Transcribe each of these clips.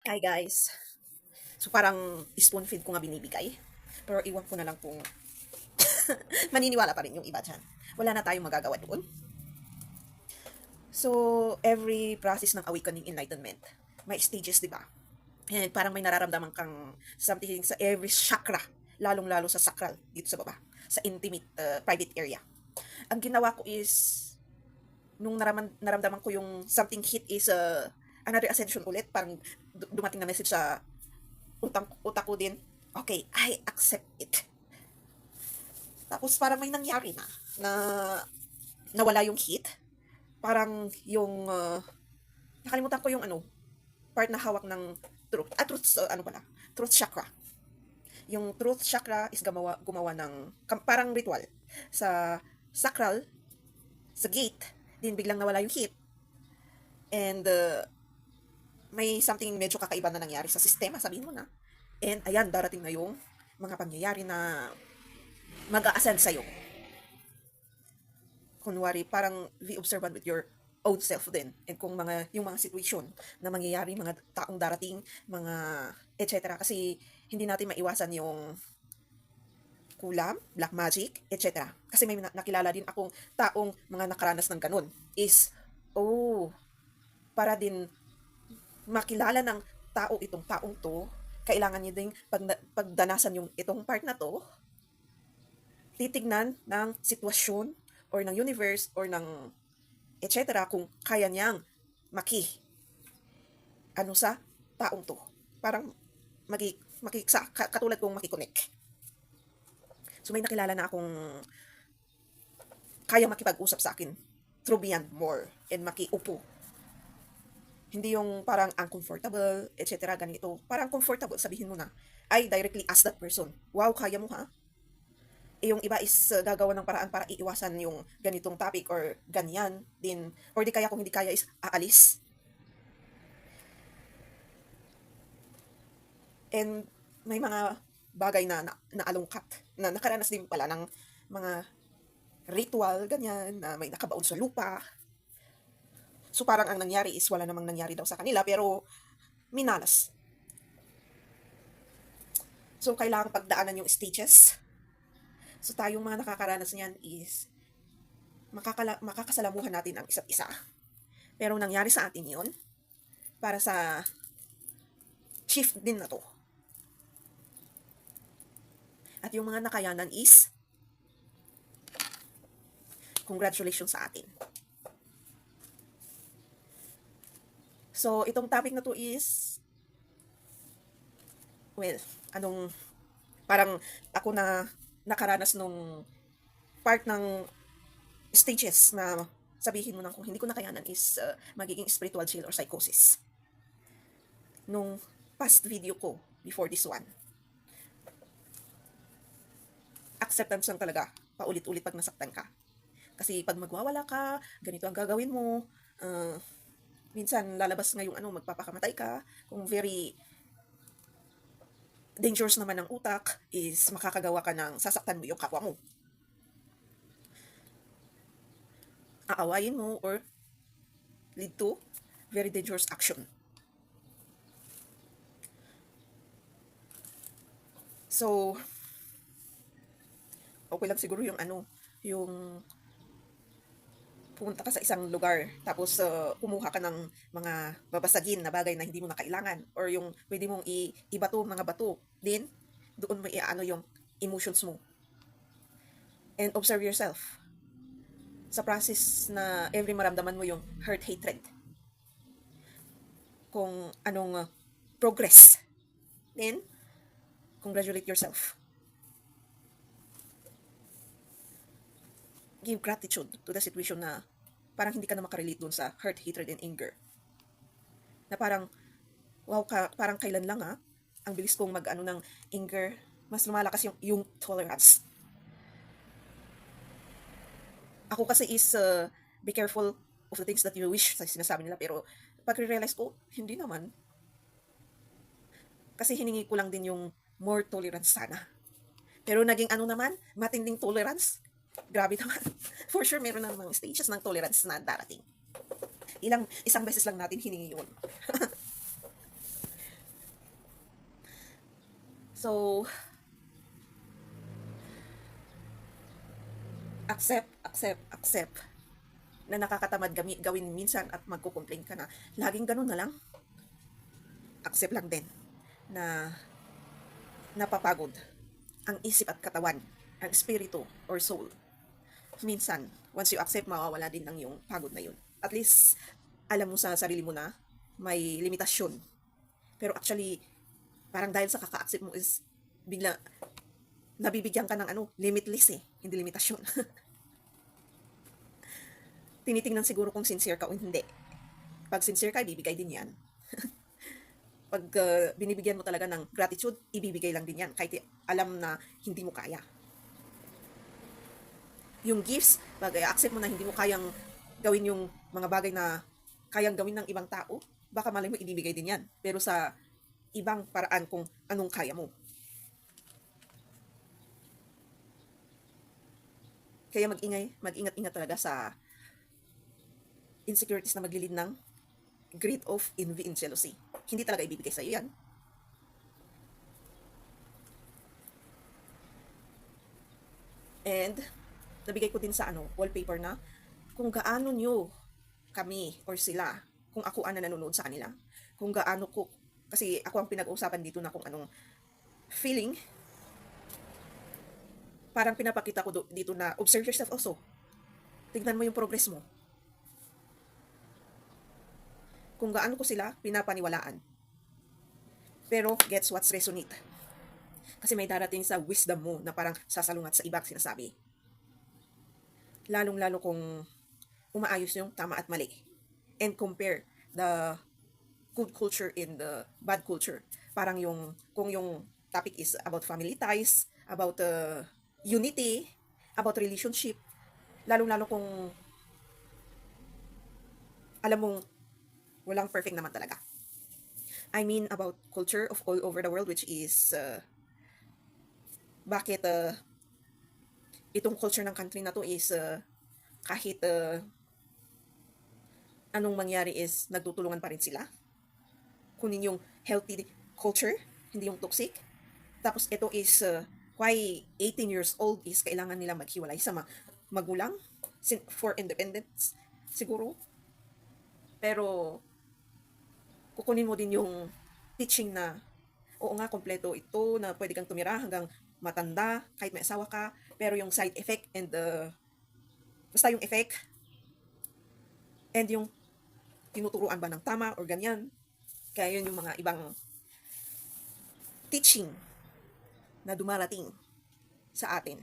Hi guys. So parang spoon feed ko nga binibigay. Pero iwan ko na lang kung maniniwala pa rin yung iba dyan. Wala na tayong magagawa doon. So every process ng awakening enlightenment, may stages, di ba? And parang may nararamdaman kang something sa every chakra, lalong-lalo sa sacral, dito sa baba, sa intimate, private area. Ang ginawa ko is, nung naramdaman ko yung something hit is another ascension ulit, parang dumating na message sa utak ko din, okay, I accept it. Tapos parang may nangyari na nawala yung heat. Parang yung, nakalimutan ko yung part na hawak ng truth, truth chakra. Yung truth chakra is gumawa ng, parang ritual. Sa sacral, sa gate, din biglang nawala yung heat. And, may something medyo kakaiba na nangyari sa sistema, sabihin mo na. And ayan, darating na yung mga pangyayari na mag-a-ascend sa'yo. Kunwari, parang be observant with your own self din. And kung yung mga situation na mangyayari, mga taong darating, mga etc. Kasi hindi natin maiwasan yung kulam, black magic, etc. Kasi may nakilala din akong taong mga nakaranas ng ganun. Is, para din makilala ng itong taong to, kailangan niya ding pagdanasan yung itong part na to, titignan ng sitwasyon or ng universe or ng etc. kung kaya niyang sa taong to. Parang katulad kong makikonek. So may nakilala na akong kaya makipag-usap sa akin through beyond more and makiupo. Hindi yung parang uncomfortable, etc. ganito. Parang comfortable, sabihin mo na. I directly ask that person, wow, kaya mo ha? Yung iba is gagawa ng paraan para iiwasan yung ganitong topic or ganyan din. Or di kaya kung hindi kaya is aalis. And may mga bagay na naalungkat na nakaranas din pala ng mga ritual, ganyan, na may nakabaon sa lupa. So parang ang nangyari is wala namang nangyari daw sa kanila pero minalas. So kailangan pagdaanan yung stages. So tayong mga nakakaranas niyan is makakasalamuhan natin ang isa't isa. Pero nangyari sa atin yon para sa shift din na to. At yung mga nakayanan is congratulations sa atin. So, itong topic na to is, parang ako na nakaranas nung part ng stages na sabihin mo na kung hindi ko nakayanan is magiging spiritual chill or psychosis. Nung past video ko, before this one, acceptance lang talaga, paulit-ulit pag nasaktan ka. Kasi pag magwawala ka, ganito ang gagawin mo, minsan lalabas nga yung magpapakamatay ka. Kung very dangerous naman ng utak, is makakagawa ka ng sasaktan mo yung kapwa mo. Aawayin mo or lead to very dangerous action. So, okay lang siguro yung yung pumunta ka sa isang lugar, tapos kumuha ka ng mga babasagin na bagay na hindi mo na kailangan, or yung pwede mong ibato, mga bato, din, doon mo yung emotions mo. And observe yourself. Sa process na every maramdaman mo yung hurt, hatred. Kung anong progress. Then, congratulate yourself. Give gratitude to the situation na parang hindi ka na makarelate dun sa hurt, hatred, and anger. Na parang, wow, parang kailan lang ang bilis kong ng anger, mas lumalakas yung tolerance. Ako kasi is, be careful of the things that you wish, sa sinasabi nila, pero pag-realize ko, hindi naman. Kasi hiningi ko lang din yung more tolerance sana. Pero naging naman, matinding tolerance. Grabe naman. For sure, meron na mga stages ng tolerance na darating. Isang beses lang natin hiningi yun. So, accept na nakakatamad gawin minsan at magko-complain ka na laging ganun na lang. Accept lang din na napapagod ang isip at katawan, ang espiritu or soul. Minsan, once you accept, mawawala din ng yung pagod na yun. At least, alam mo sa sarili mo na may limitasyon. Pero actually, parang dahil sa kaka-accept mo is bigla nabibigyan ka ng limitless hindi limitasyon. Tinitingnan siguro kung sincere ka o hindi. Pag sincere ka, ibibigay din yan. Pag binibigyan mo talaga ng gratitude, ibibigay lang din yan. Kahit alam na hindi mo kaya. Yung gifts, pag accept mo na hindi mo kayang gawin yung mga bagay na kayang gawin ng ibang tao, baka malay mo ibibigay din yan. Pero sa ibang paraan kung anong kaya mo. Kaya mag-ingat-ingat talaga sa insecurities na maglilid ng greed of envy and jealousy. Hindi talaga ibibigay sa iyo yan. And nabigay ko din sa wallpaper na kung gaano nyo kami or sila, kung ako ang nanonood sa kanila, kung gaano ko, kasi ako ang pinag-uusapan dito na kung anong feeling, parang pinapakita ko dito na observe yourself also. Tignan mo yung progress mo. Kung gaano ko sila pinapaniwalaan. Pero gets what's resonate. Kasi may darating sa wisdom mo na parang sasalungat sa ibang sinasabi. Lalong-lalo kung umaayos yung tama at mali. And compare the good culture and the bad culture. Parang kung yung topic is about family ties, about unity, about relationship, lalong-lalo kung alam mong walang perfect naman talaga. I mean about culture of all over the world, which is bakit itong culture ng country na to is kahit anong mangyari is nagtutulungan pa rin sila. Kunin yung healthy culture, hindi yung toxic. Tapos ito is why 18 years old is kailangan nila maghiwalay sa magulang for independence siguro. Pero kukunin mo din yung teaching na oo nga, kompleto ito na pwede kang tumira hanggang matanda kahit may asawa ka, pero yung side effect and basta yung effect and yung tinuturuan ba ng tama or ganyan. Kaya yun yung mga ibang teaching na dumarating sa atin.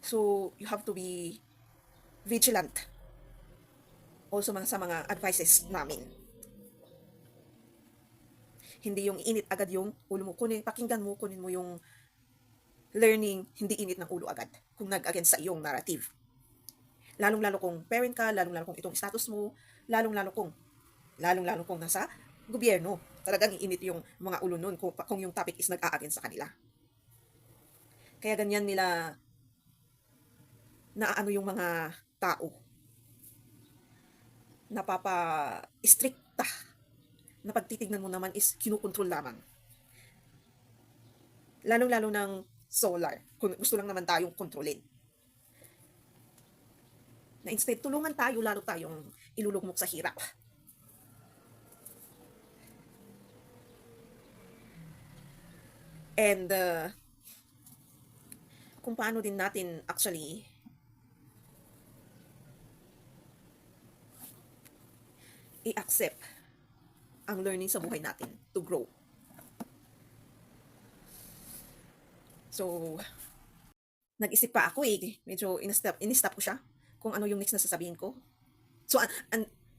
So, you have to be vigilant also sa mga advices namin. Hindi yung init agad yung ulo mo. Pakinggan mo, kunin mo yung learning, hindi init ng ulo agad kung nag-against sa iyong narrative. Lalong-lalo kung parent ka, lalong-lalo kung itong status mo, lalong-lalo kung nasa gobyerno. Talagang iinit yung mga ulo nun kung yung topic is nag-a-against sa kanila. Kaya ganyan nila naano yung mga tao. Napapa-stricta na pagtitignan mo naman is kinukontrol lamang. Lalong-lalo ng solar, kung gusto lang naman tayong kontrolin. Na instead, tulungan tayo, lalo tayong ilulugmok sa hirap. And kung paano din natin actually i-accept ang learning sa buhay natin to grow. So, nag-isip pa ako medyo in-stop ko siya kung ano yung next na sasabihin ko. So,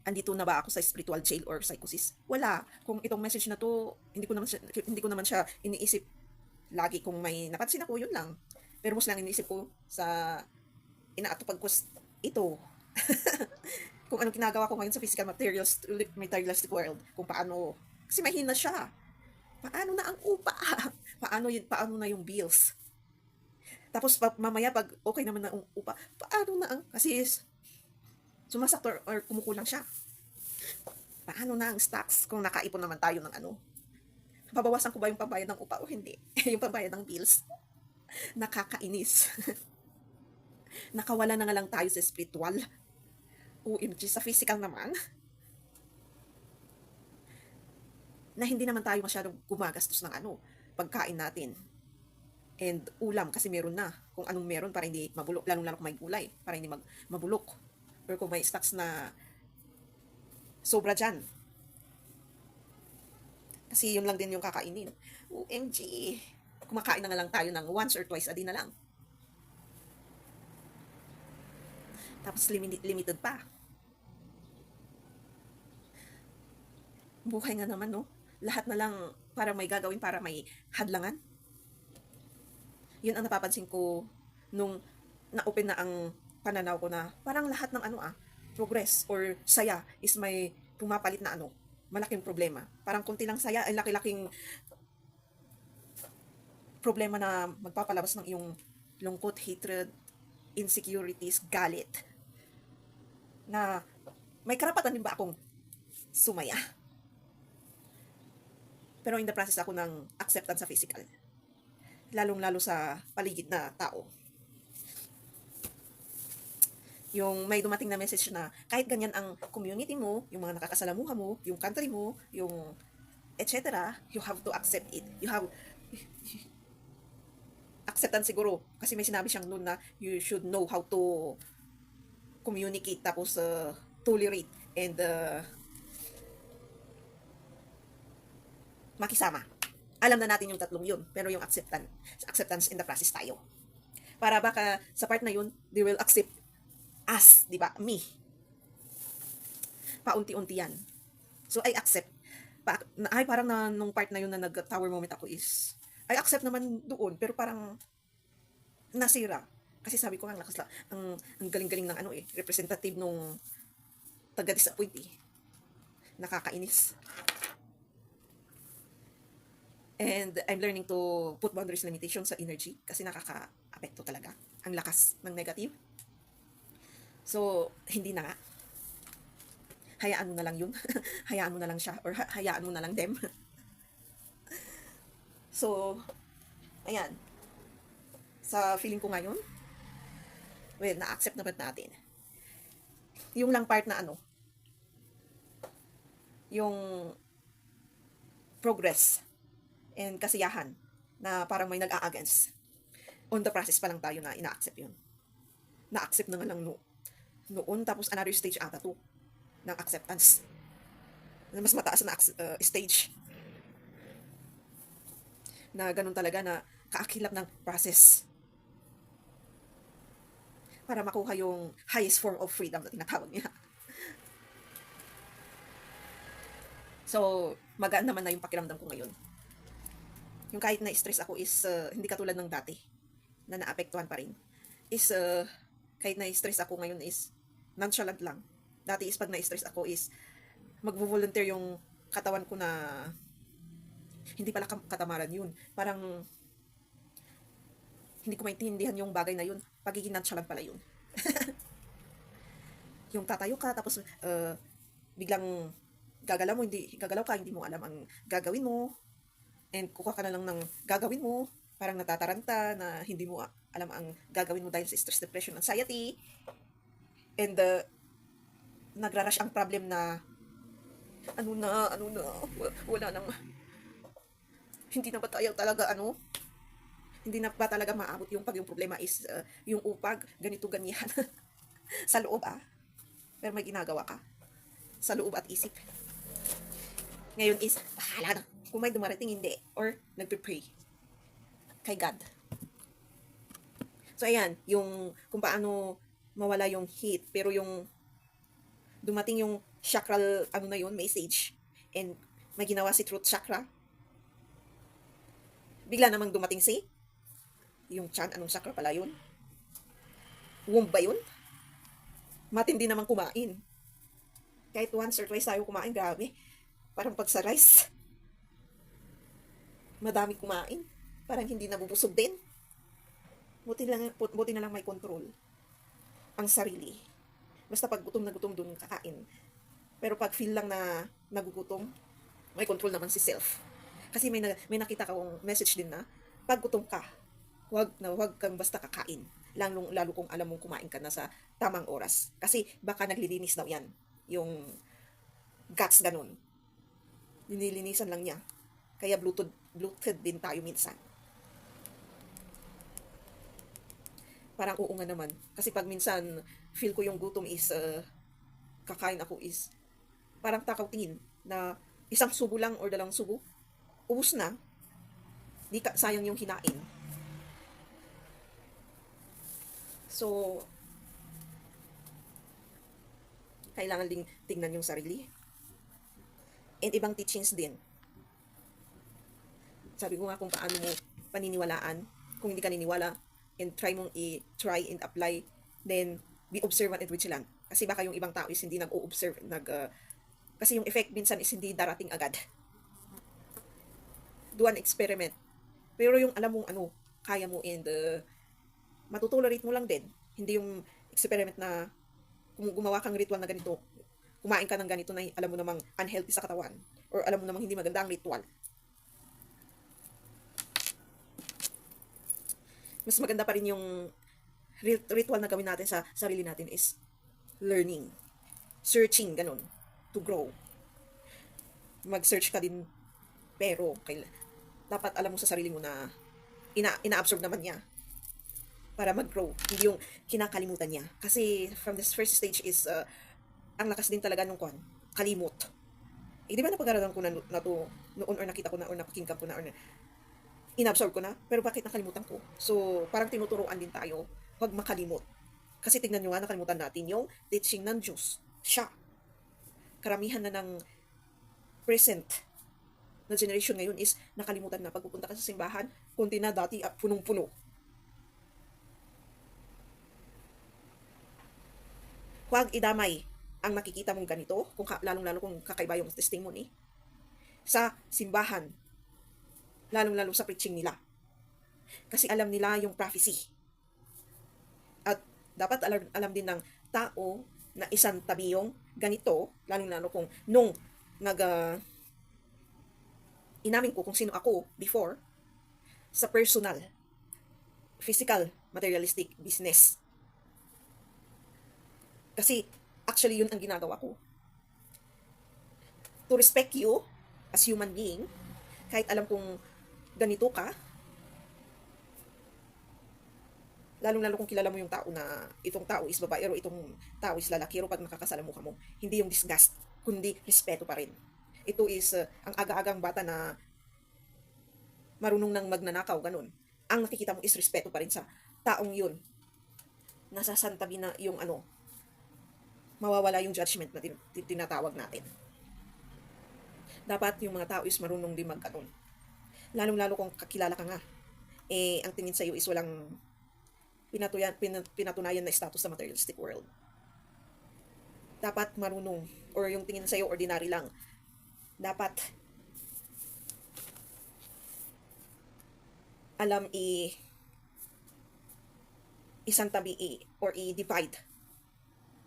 andito na ba ako sa spiritual jail or psychosis? Wala. Kung itong message na to, hindi ko naman siya iniisip lagi kung may napansin ako, yun lang. Pero mas lang iniisip ko sa inaatupag ko ito. Kung anong ginagawa ko ngayon sa physical materialistic world, kung paano, kasi mahina siya. Paano na ang upa? Paano na yung bills? Tapos mamaya pag okay naman na ang upa, paano na ang, kasi sumasakto or kumukulang siya. Paano na ang stocks kung nakaipon naman tayo ng babawasan ko ba yung pambayad ng upa o hindi? Yung pambayad ng bills. Nakakainis. Nakawala na nga lang tayo sa spiritual. OMG, sa physical naman, na hindi naman tayo masyadong gumagastos ng pagkain natin. And ulam, kasi meron na. Kung anong meron para hindi mabulok, lalong-lalo kung may gulay, para hindi mabulok. Or kung may stocks na sobra dyan. Kasi yun lang din yung kakainin. OMG, kumakain na nga lang tayo ng once or twice a day na lang. Tapos limited pa. Buhay nga naman, no? Lahat na lang para may gagawin, para may hadlangan. Yun ang napapansin ko nung na-open na ang pananaw ko na parang lahat ng progress or saya is may pumapalit na malaking problema. Parang kunti lang saya ay laki-laking problema na magpapalabas ng iyong lungkot, hatred, insecurities, galit. Na may karapatan din ba akong sumaya? Pero in the process ako ng acceptance sa physical. Lalong-lalo sa paligid na tao. Yung may dumating na message na kahit ganyan ang community mo, yung mga nakakasalamuha mo, yung country mo, yung etc., you have to accept it. You have acceptance siguro. Kasi may sinabi siyang noon na you should know how to communicate, tapos tolerate, and makisama. Alam na natin yung tatlong yun, pero yung acceptance in the process tayo. Para baka sa part na yun, they will accept us, di ba? Me. Paunti-unti yan. So, I accept. Parang nung part na yun na nag-tower moment ako is, I accept naman doon, pero parang nasira. Kasi sabi ko, ang galing-galing ng representative nung taga-disappoint eh. Nakakainis. And I'm learning to put boundaries, limitations sa energy kasi nakaka-apekto talaga ang lakas ng negative. So, hindi na nga. Hayaan mo na lang yun. Hayaan mo na lang siya or hayaan mo na lang them. So, ayan. Sa feeling ko ngayon, well, na-accept naman natin. Yung lang part na yung progress and kasiyahan na parang may nag-a-against. On the process pa lang tayo na ina-accept yun. Na-accept na nga lang noon, tapos another stage ata to ng acceptance. Na mas mataas na stage. Na ganun talaga na kaakilap ng process. Para makuha yung highest form of freedom na tinatawag niya. So, magaan naman na yung pakiramdam ko ngayon. Yung kahit na-stress ako is hindi katulad ng dati na naapektuhan pa rin. Is kahit na-stress ako ngayon is nonchalant lang. Dati is pag na-stress ako is magvo-volunteer yung katawan ko na hindi pala katamaran yun. Parang hindi ko maintindihan yung bagay na yun. Pagiging nonchalant pala yun. Yung tatayo ka tapos biglang gagalaw ka, hindi mo alam ang gagawin mo. And kukuha ka na lang ng gagawin mo, parang natataranta na hindi mo alam ang gagawin mo dahil sa stress, depression, anxiety. And nagra-rush ang problem na wala nang, hindi na ba tayo talaga hindi na ba talaga maabot yung pag yung problema is yung upag, ganito, ganyan. Sa loob pero may ginagawa ka. Sa loob at isip. Ngayon is, bahala na. Kung may dumarating, hindi. Or, nagpe-pray. Kay God. So, ayan. Yung, kung paano mawala yung heat. Pero yung, dumating yung chakral, na yun, message. And, may ginawa si Truth Chakra. Bigla namang dumating yung chan, anong chakra pala yun? Womb ba yun? Matindi namang kumain. Kahit once or twice tayo kumain, grabe. Parang pag sa rice, madami kumain. Parang hindi nabubusog din. Buti na lang may control ang sarili. Basta pag gutom na gutom dun kakain. Pero pag feel lang na nagugutom, may control naman si self. Kasi may nakita akong message din na, pag gutom ka, wag kang basta kakain. Lalo kung alam mong kumain ka na sa tamang oras. Kasi baka naglilinis daw yan. Yung guts ganun. Nililinisan lang niya. Kaya bloated din tayo minsan. Parang oo nga naman. Kasi pag minsan, feel ko yung gutom is, kakain ako is, parang takaw tingin na isang subo lang or dalawang subo, ubus na, di ka, sayang yung hinain. So, kailangan ding tingnan yung sarili. And ibang teachings din. Sabi ko nga kung paano mo paniniwalaan, kung hindi ka niniwala, and try and apply, then be observant and vigilant. Kasi baka yung ibang tao is hindi nag-o-observe, kasi yung effect minsan is hindi darating agad. Do an experiment. Pero yung alam mong ano, kaya mo and matutolerate mo lang din. Hindi yung experiment na kung gumawa kang ritual na ganito, kumain ka ng ganito na alam mo namang unhealthy sa katawan or alam mo namang hindi maganda ang ritual. Mas maganda pa rin yung ritual na gawin natin sa sarili natin is learning, searching, ganun, to grow. Mag-search ka din, pero dapat alam mo sa sarili mo na ina-absorb naman niya para mag-grow. Hindi yung kinakalimutan niya. Kasi from this first stage is, ang lakas din talaga nung kalimot. Di ba napag-aralan ko na to noon or nakita ko na or napakinggan ko na or inabsorb ko na, pero bakit nakalimutan ko? So, parang tinuturuan din tayo, huwag makalimot. Kasi tignan nyo nga, nakalimutan natin yung teaching ng Diyos. Siya. Karamihan na ng present na generation ngayon is nakalimutan na. Pag pupunta ka sa simbahan, kunti na dati punong-puno. Huwag idamay ang makikita mong ganito, lalong-lalo kung kakaiba yung testimony, sa simbahan, lalong-lalo sa preaching nila. Kasi alam nila yung prophecy. At dapat alam din ng tao na isang tabi yung ganito, lalong-lalo kung nung inamin ko kung sino ako before, sa personal, physical, materialistic business. Kasi actually yun ang ginagawa ko. To respect you as human being, kahit alam kong ganito ka, lalong-lalo kung kilala mo yung tao na itong tao is babae o itong tao is lalaki, pero pag nakakasalamuha mo, hindi yung disgust, kundi respeto pa rin. Ito is ang aga-agang bata na marunong nang magnanakaw, ganun. Ang nakikita mo is respeto pa rin sa taong yun. Nasasantabi na yung mawawala yung judgment na tinatawag natin. Dapat yung mga tao is marunong din magkaton. Lalong-lalo kung kakilala ka nga, ang tingin sa'yo is walang pinatunayan na status sa materialistic world. Dapat marunong, or yung tingin sa'yo ordinary lang, dapat alam isang tabi or i-divide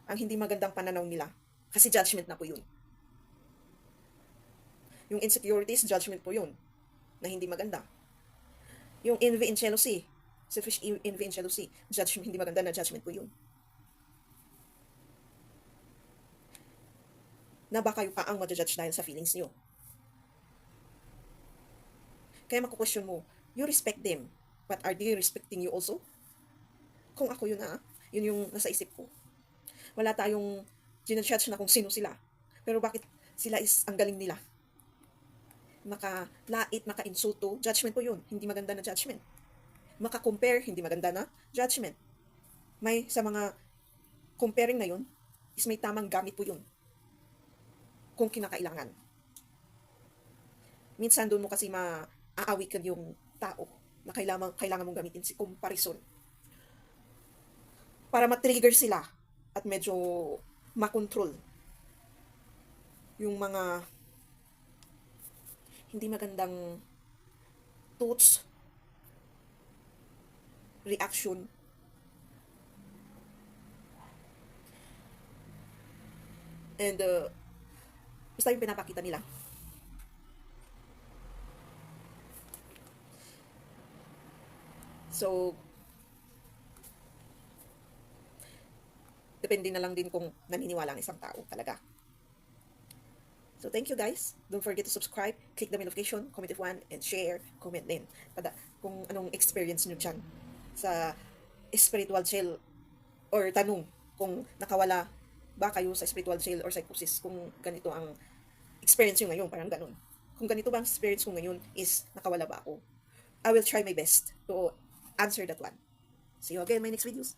ang hindi magandang pananaw nila. Kasi judgment na po yun. Yung insecurities, judgment po yun, na hindi maganda. Yung envy and jealousy, selfish envy and jealousy, judgment, hindi maganda na judgment po yun. Na baka kayo pa ang ma-judge dahil sa feelings nyo. Kaya maku-question mo, you respect them, but are they respecting you also? Kung ako yun yun yung nasa isip ko. Wala tayong ginajudge na kung sino sila. Pero bakit sila is ang galing nila? Makalait, maka-insulto, judgment po yun. Hindi maganda na judgment. Maka-compare, hindi maganda na judgment. May sa mga comparing na yun, is may tamang gamit po yun. Kung kinakailangan. Minsan doon mo kasi maaawikan yung tao na kailangan mong gamitin si comparison. Para matrigger sila at medyo makontrol yung mga hindi magandang thoughts, reaction, and basta yung pinapakita nila. So, depende na lang din kung naniniwala ang isang tao talaga. So, thank you guys. Don't forget to subscribe, click the notification, comment if one, and share, comment din. Kung anong experience nyo dyan sa spiritual jail, or tanong kung nakawala ba kayo sa spiritual jail or psychosis, kung ganito ang experience nyo ngayon, parang ganun. Kung ganito ba ang experience ko ngayon is nakawala ba ako? I will try my best to answer that one. See you again in my next videos.